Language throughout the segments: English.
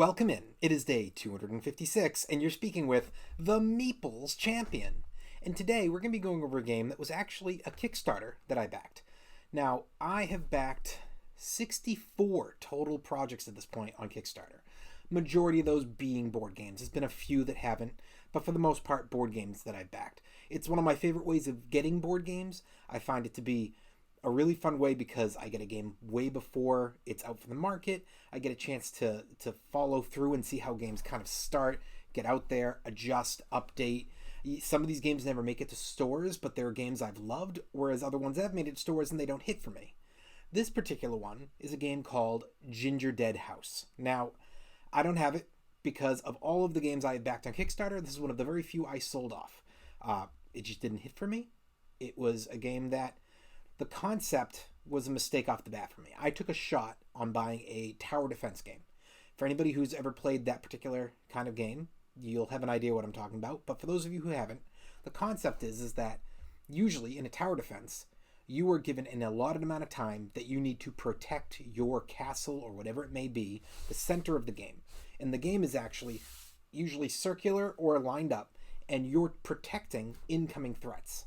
Welcome in. It is day 256, and you're speaking with the Meeples Champion. And today we're going to be going over a game that was actually a Kickstarter that I backed. Now, I have backed 64 total projects at this point on Kickstarter. Majority of those being board games. There's been a few that haven't, but for the most part, board games that I've backed. It's one of my favorite ways of getting board games. I find it to be a really fun way because I get a game way before it's out for the market. I get a chance to follow through and see how games kind of start, get out there, adjust, update. Some of these games never make it to stores, but they're games I've loved, whereas other ones have made it to stores and they don't hit for me. This particular one is a game called Gingerdead House. Now, I don't have it because of all of the games I had backed on Kickstarter. This is one of the very few I sold off. It just didn't hit for me. It was a game that the concept was a mistake off the bat for me. I took a shot on buying a tower defense game. For anybody who's ever played that particular kind of game, you'll have an idea what I'm talking about. But for those of you who haven't, the concept is that usually in a tower defense, you are given an allotted amount of time that you need to protect your castle or whatever it may be, the center of the game. And the game is actually usually circular or lined up, and you're protecting incoming threats.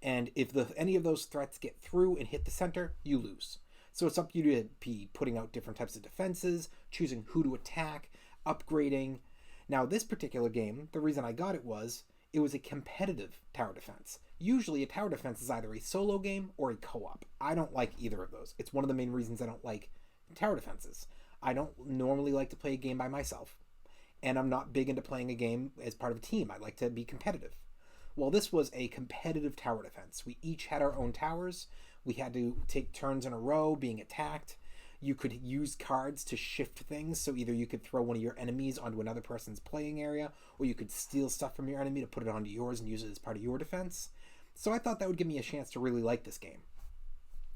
And if any of those threats get through and hit the center, you lose. So it's up to you to be putting out different types of defenses, choosing who to attack, upgrading. Now, this particular game, the reason I got it was a competitive tower defense. Usually a tower defense is either a solo game or a co-op. I don't like either of those. It's one of the main reasons I don't like tower defenses. I don't normally like to play a game by myself, and I'm not big into playing a game as part of a team. I like to be competitive. Well, this was a competitive tower defense. We each had our own towers. We had to take turns in a row being attacked. You could use cards to shift things. So either you could throw one of your enemies onto another person's playing area, or you could steal stuff from your enemy to put it onto yours and use it as part of your defense. So I thought that would give me a chance to really like this game.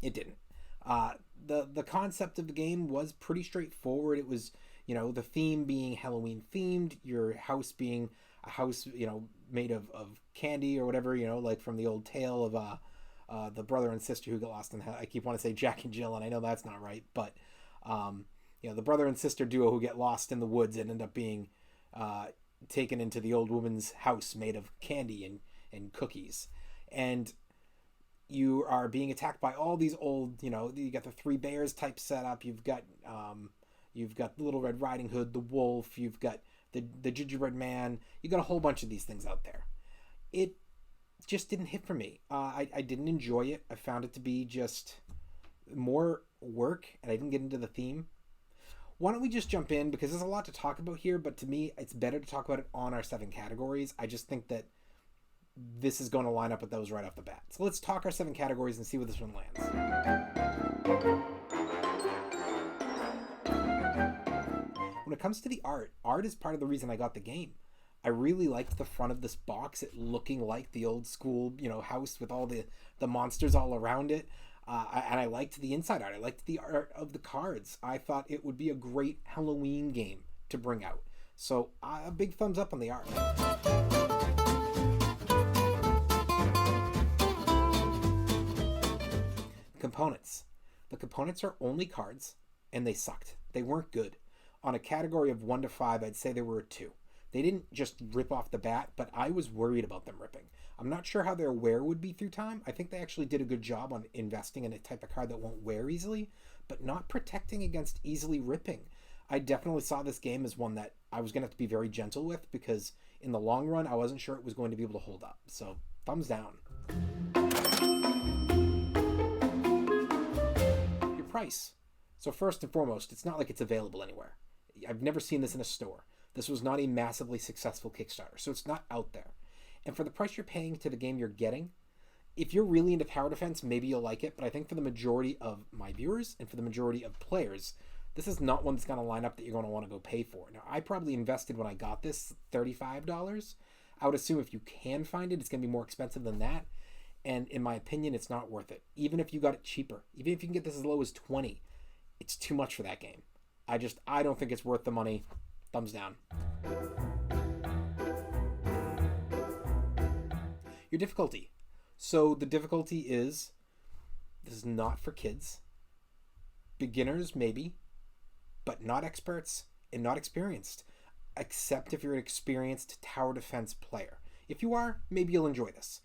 It didn't. The concept of the game was pretty straightforward. It was, the theme being Halloween themed, your house being a house, made of candy or whatever, like from the old tale of the brother and sister who got lost in I keep wanting to say Jack and Jill, and I know that's not right, but the brother and sister duo who get lost in the woods and end up being taken into the old woman's house made of candy and cookies. And you are being attacked by all these old, you got the Three Bears type setup, you've got the Little Red Riding Hood, the wolf, you've got the gingerbread man. You got a whole bunch of these things out there. It just didn't hit for me. I didn't enjoy it. I found it to be just more work, and I didn't get into the theme. Why don't we just jump in, because there's a lot to talk about here, but to me, it's better to talk about it on our 7 categories. I just think that this is going to line up with those right off the bat. So let's talk our 7 categories and see where this one lands. When it comes to the art is part of the reason I got the game. I really liked the front of this box, it looking like the old school, house with all the monsters all around it. And I liked the inside art. I liked the art of the cards. I thought it would be a great Halloween game to bring out. So a big thumbs up on the art. Components. The components are only cards, and they sucked. They weren't good. On a category of 1 to 5, I'd say they were a 2. They didn't just rip off the bat, but I was worried about them ripping. I'm not sure how their wear would be through time. I think they actually did a good job on investing in a type of card that won't wear easily, but not protecting against easily ripping. I definitely saw this game as one that I was going to have to be very gentle with, because in the long run, I wasn't sure it was going to be able to hold up. So, thumbs down. Your price. So first and foremost, it's not like it's available anywhere. I've never seen this in a store. This was not a massively successful Kickstarter, so it's not out there. And for the price you're paying to the game you're getting, if you're really into tower defense, maybe you'll like it, but I think for the majority of my viewers and for the majority of players, this is not one that's going to line up that you're going to want to go pay for. Now, I probably invested when I got this $35. I would assume if you can find it, it's going to be more expensive than that. And in my opinion, it's not worth it. Even if you got it cheaper, even if you can get this as low as 20, it's too much for that game. I don't think it's worth the money. Thumbs down. Your difficulty. So the difficulty is, this is not for kids. Beginners, maybe, but not experts and not experienced, except if you're an experienced tower defense player. If you are, maybe you'll enjoy this.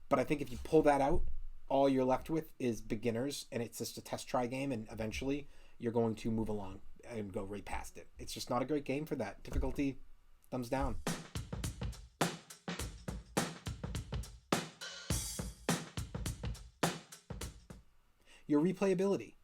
But I think if you pull that out, all you're left with is beginners, and it's just a test try game, and eventually you're going to move along and go right past it. It's just not a great game for that. Difficulty, thumbs down. Your replayability.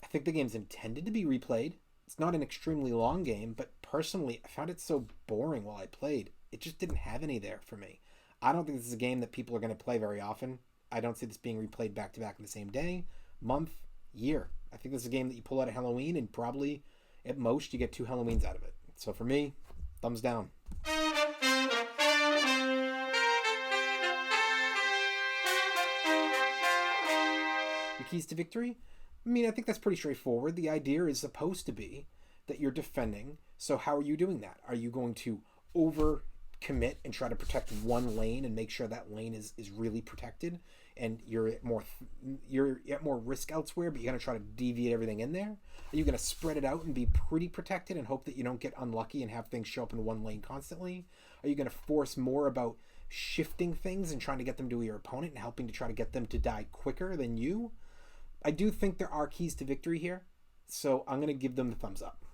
I think the game's intended to be replayed. It's not an extremely long game, but personally, I found it so boring while I played. It just didn't have any there for me. I don't think this is a game that people are going to play very often. I don't see this being replayed back to back in the same day, month, year. I think this is a game that you pull out at Halloween, and probably at most you get 2 Halloweens out of it. So for me, thumbs down. Your keys to victory? I mean, I think that's pretty straightforward. The idea is supposed to be that you're defending. So how are you doing that? Are you going to over commit and try to protect one lane and make sure that lane is really protected, and you're at more risk elsewhere, but you're going to try to deviate everything in there? Are you going to spread it out and be pretty protected and hope that you don't get unlucky and have things show up in one lane constantly? Are you going to force more about shifting things and trying to get them to your opponent and helping to try to get them to die quicker than you? I do think there are keys to victory here, so I'm going to give them the thumbs up.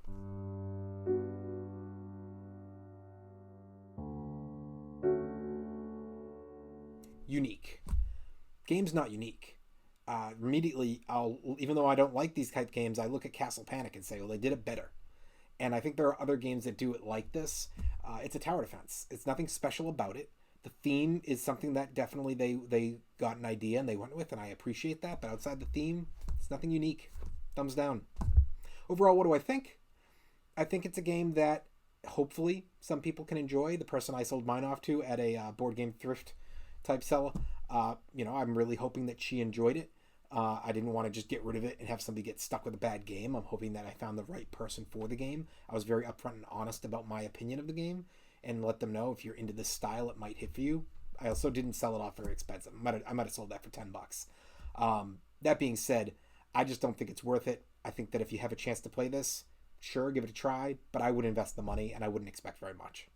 Unique. Game's not unique. Immediately, even though I don't like these type games, I look at Castle Panic and say, well, they did it better. And I think there are other games that do it like this. It's a tower defense. It's nothing special about it. The theme is something that definitely they got an idea and they went with, and I appreciate that. But outside the theme, it's nothing unique. Thumbs down. Overall, what do I think? I think it's a game that hopefully some people can enjoy. The person I sold mine off to at a board game thrift type seller, I'm really hoping that she enjoyed it. I didn't want to just get rid of it and have somebody get stuck with a bad game. I'm hoping that I found the right person for the game. I was very upfront and honest about my opinion of the game and let them know if you're into this style, it might hit for you. I also didn't sell it off very expensive. I might have sold that for $10. That being said, I just don't think it's worth it. I think that if you have a chance to play this, sure, give it a try, but I would invest the money and I wouldn't expect very much.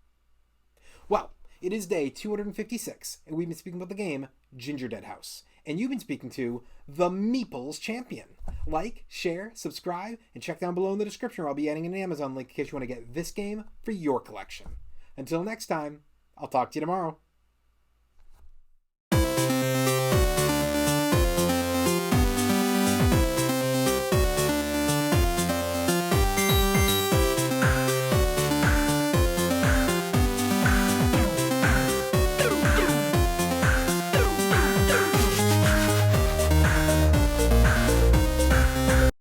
Well, it is day 256, and we've been speaking about the game Gingerdead House. And you've been speaking to the Meeples Champion. Like, share, subscribe, and check down below in the description where I'll be adding an Amazon link in case you want to get this game for your collection. Until next time, I'll talk to you tomorrow.